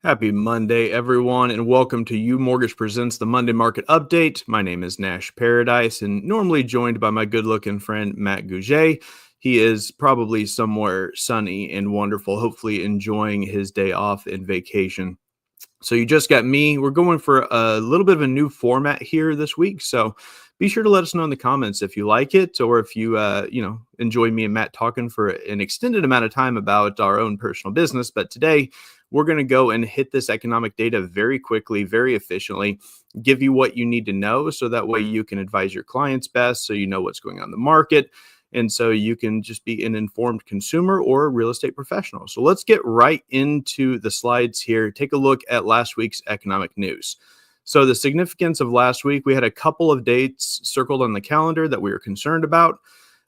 Happy Monday, everyone, and welcome to UMortgage Presents the Monday Market Update. My name is Nash Paradise, and normally joined by my good-looking friend, Matt Gougé. He is probably somewhere sunny and wonderful, hopefully enjoying his day off and vacation. So you just got me. We're going for a little bit of a new format here this week, so be sure to let us know in the comments if you like it or if you, enjoy me and Matt talking for an extended amount of time about our own personal business. But today, we're going to go and hit this economic data very quickly, very efficiently, give you what you need to know so that way you can advise your clients best, so you know what's going on in the market, and so you can just be an informed consumer or a real estate professional. So let's get right into the slides here. Take a look at last week's economic news. So the significance of last week, we had a couple of dates circled on the calendar that we were concerned about.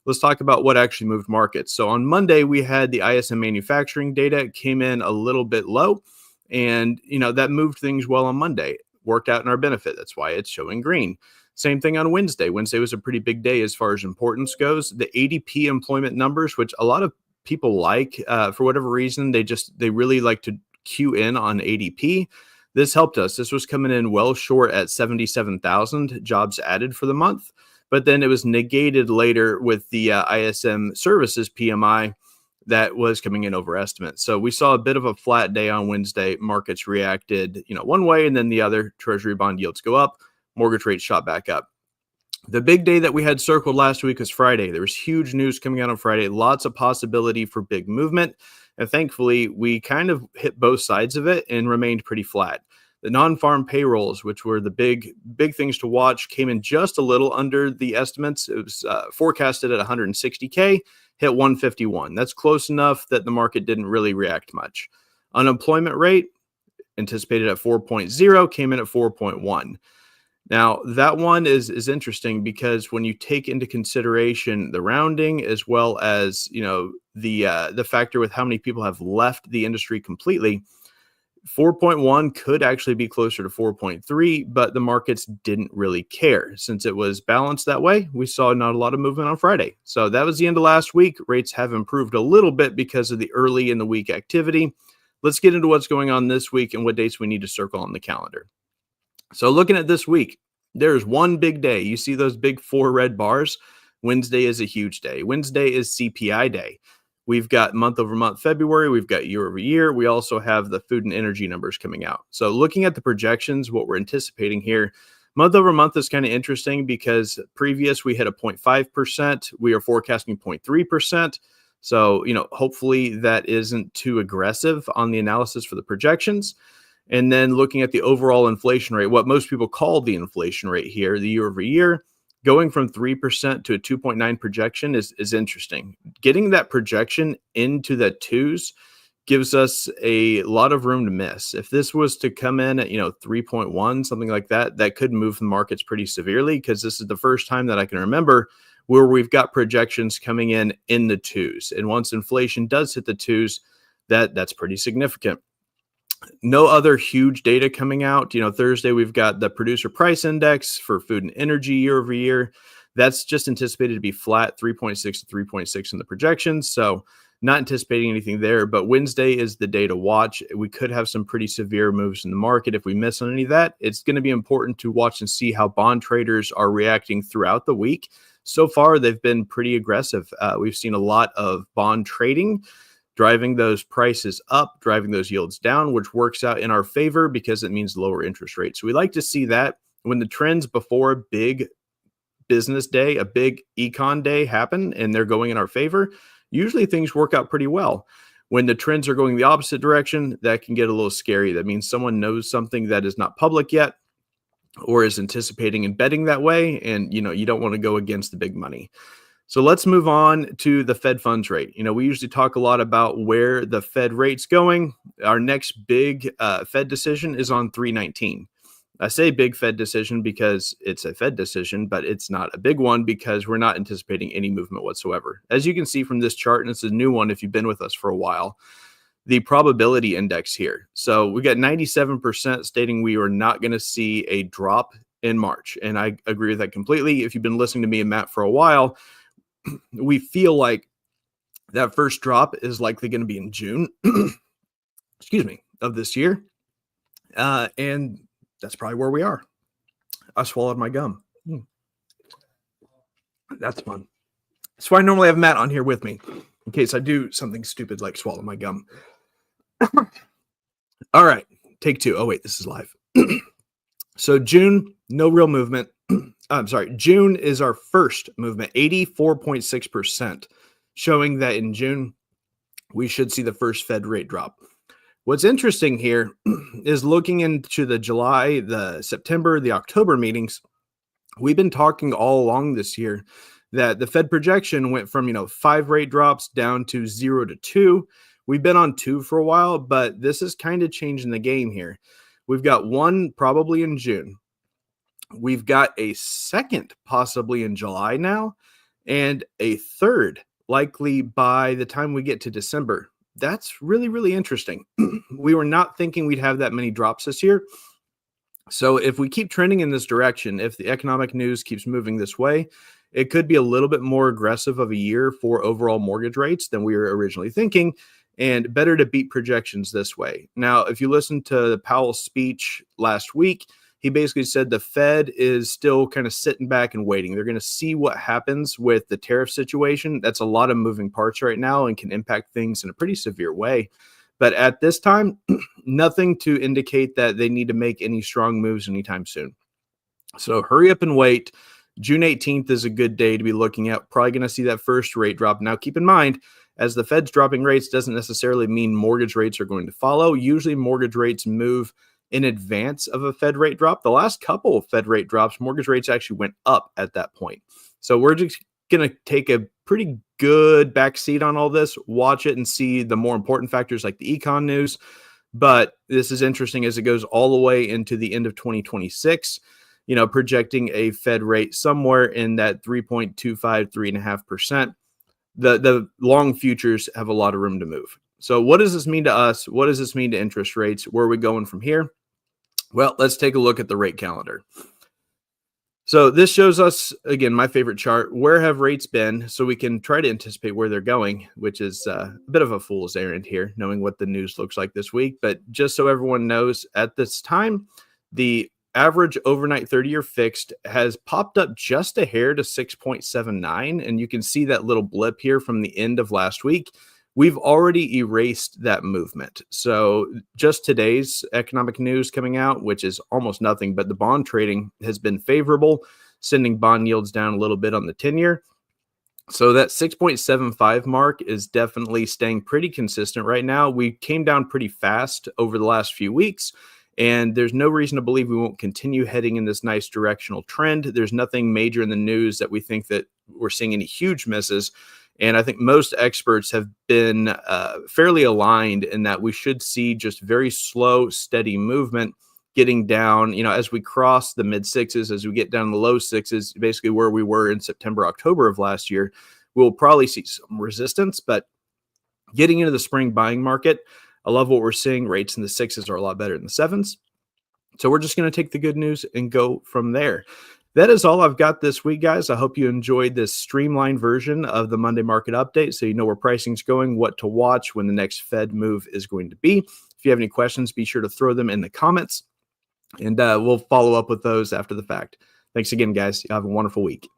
Let's talk about what actually moved markets. So on Monday, we had the ISM manufacturing data. It came in a little bit low, and that moved things well on Monday. Worked out in our benefit. That's why it's showing green. Same thing on Wednesday. Wednesday was a pretty big day as far as importance goes. The ADP employment numbers, which a lot of people like for whatever reason, they really like to cue in on ADP. This helped us. This was coming in well short at 77,000 jobs added for the month. But then it was negated later with the ISM services PMI that was coming in over estimate. So we saw a bit of a flat day on Wednesday. Markets reacted, one way and then the other. Treasury bond yields go up. Mortgage rates shot back up. The big day that we had circled last week was Friday. There was huge news coming out on Friday. Lots of possibility for big movement. And thankfully, we kind of hit both sides of it and remained pretty flat. The non-farm payrolls, which were the big things to watch, came in just a little under the estimates. It was forecasted at 160K, hit 151. That's close enough that the market didn't really react much. Unemployment rate, anticipated at 4.0, came in at 4.1. Now, that one is interesting because when you take into consideration the rounding as well as, the factor with how many people have left the industry completely, 4.1 could actually be closer to 4.3, but the markets didn't really care. Since it was balanced that way, we saw not a lot of movement on Friday. So that was the end of last week. Rates have improved a little bit because of the early in the week activity. Let's get into what's going on this week and what dates we need to circle on the calendar. So looking at this week, there's one big day. You see those big 4 red bars? Wednesday is a huge day. Wednesday is CPI day. We've got month over month February. We've got year over year. We also have the food and energy numbers coming out. So looking at the projections, what we're anticipating here, month over month is kind of interesting because previous we hit a 0.5%. We are forecasting 0.3%. So, hopefully that isn't too aggressive on the analysis for the projections. And then looking at the overall inflation rate, what most people call the inflation rate here, the year over year, going from 3% to a 2.9 projection is interesting. Getting that projection into the 2s gives us a lot of room to miss. If this was to come in at, 3.1, something like that, that could move the markets pretty severely because this is the first time that I can remember where we've got projections coming in the 2s. And once inflation does hit the 2s, that's pretty significant. No other huge data coming out. Thursday, we've got the producer price index for food and energy year over year. That's just anticipated to be flat, 3.6 to 3.6 in the projections. So Not anticipating anything there, but Wednesday is the day to watch. We could have some pretty severe moves in the market. If we miss on any of that, it's going to be important to watch and see how bond traders are reacting throughout the week. So far, they've been pretty aggressive. We've seen a lot of bond trading, driving those prices up, driving those yields down, which works out in our favor because it means lower interest rates. So we like to see that when the trends before a big business day, a big econ day happen and they're going in our favor, usually things work out pretty well. When the trends are going the opposite direction, that can get a little scary. That means someone knows something that is not public yet or is anticipating and betting that way. And, you don't want to go against the big money. So let's move on to the Fed funds rate. We usually talk a lot about where the Fed rate's going. Our next big Fed decision is on 3/19. I say big Fed decision because it's a Fed decision, but it's not a big one because we're not anticipating any movement whatsoever. As you can see from this chart, and it's a new one if you've been with us for a while, the probability index here. So we got 97% stating we are not going to see a drop in March. And I agree with that completely. If you've been listening to me and Matt for a while, we feel like that first drop is likely going to be in June, excuse me, of this year. And that's probably where we are. I swallowed my gum. That's fun. That's why I normally have Matt on here with me in case I do something stupid like swallow my gum. All right, take two. Oh, wait, this is live. So June, no real movement. I'm sorry. June is our first movement, 84.6%, showing that in June, we should see the first Fed rate drop. What's interesting here is looking into the July, the September, the October meetings. We've been talking all along this year that the Fed projection went from, 5 rate drops down to 0 to 2. We've been on 2 for a while, but this is kind of changing the game here. We've got 1 probably in June. We've got a 2nd possibly in July now, and a 3rd likely by the time we get to December. That's really, really interesting. We were not thinking we'd have that many drops this year. So if we keep trending in this direction, if the economic news keeps moving this way, it could be a little bit more aggressive of a year for overall mortgage rates than we were originally thinking, and better to beat projections this way. Now, if you listen to Powell's speech last week, he basically said the Fed is still kind of sitting back and waiting. They're going to see what happens with the tariff situation. That's a lot of moving parts right now and can impact things in a pretty severe way. But at this time, nothing to indicate that they need to make any strong moves anytime soon. So hurry up and wait. June 18th is a good day to be looking at. Probably going to see that first rate drop. Now, keep in mind, as the Fed's dropping rates doesn't necessarily mean mortgage rates are going to follow. Usually mortgage rates move in advance of a Fed rate drop. The last couple of Fed rate drops, mortgage rates actually went up at that point. So we're just going to take a pretty good backseat on all this, watch it and see the more important factors like the econ news. But this is interesting as it goes all the way into the end of 2026, projecting a Fed rate somewhere in that 3.25, 3.5%. The long futures have a lot of room to move. So what does this mean to us? What does this mean to interest rates? Where are we going from here? Well, let's take a look at the rate calendar. So this shows us, again, my favorite chart, where have rates been, so we can try to anticipate where they're going, which is a bit of a fool's errand here, knowing what the news looks like this week. But just so everyone knows, at this time, the average overnight 30-year fixed has popped up just a hair to 6.79, and you can see that little blip here from the end of last week. We've already erased that movement. So just today's economic news coming out, which is almost nothing, but the bond trading has been favorable, sending bond yields down a little bit on the 10-year. So that 6.75 mark is definitely staying pretty consistent right now. We came down pretty fast over the last few weeks, and there's no reason to believe we won't continue heading in this nice directional trend. There's nothing major in the news that we think that we're seeing any huge misses. And I think most experts have been fairly aligned in that we should see just very slow, steady movement getting down, as we cross the mid sixes, as we get down the low sixes, basically where we were in September, October of last year. We'll probably see some resistance, but getting into the spring buying market, I love what we're seeing. Rates in the sixes are a lot better than the sevens. So we're just going to take the good news and go from there. that is all I've got this week, guys. I hope you enjoyed this streamlined version of the Monday market update so you know where pricing's going, what to watch, when the next Fed move is going to be. If you have any questions, be sure to throw them in the comments, and we'll follow up with those after the fact. Thanks again, guys. You have a wonderful week.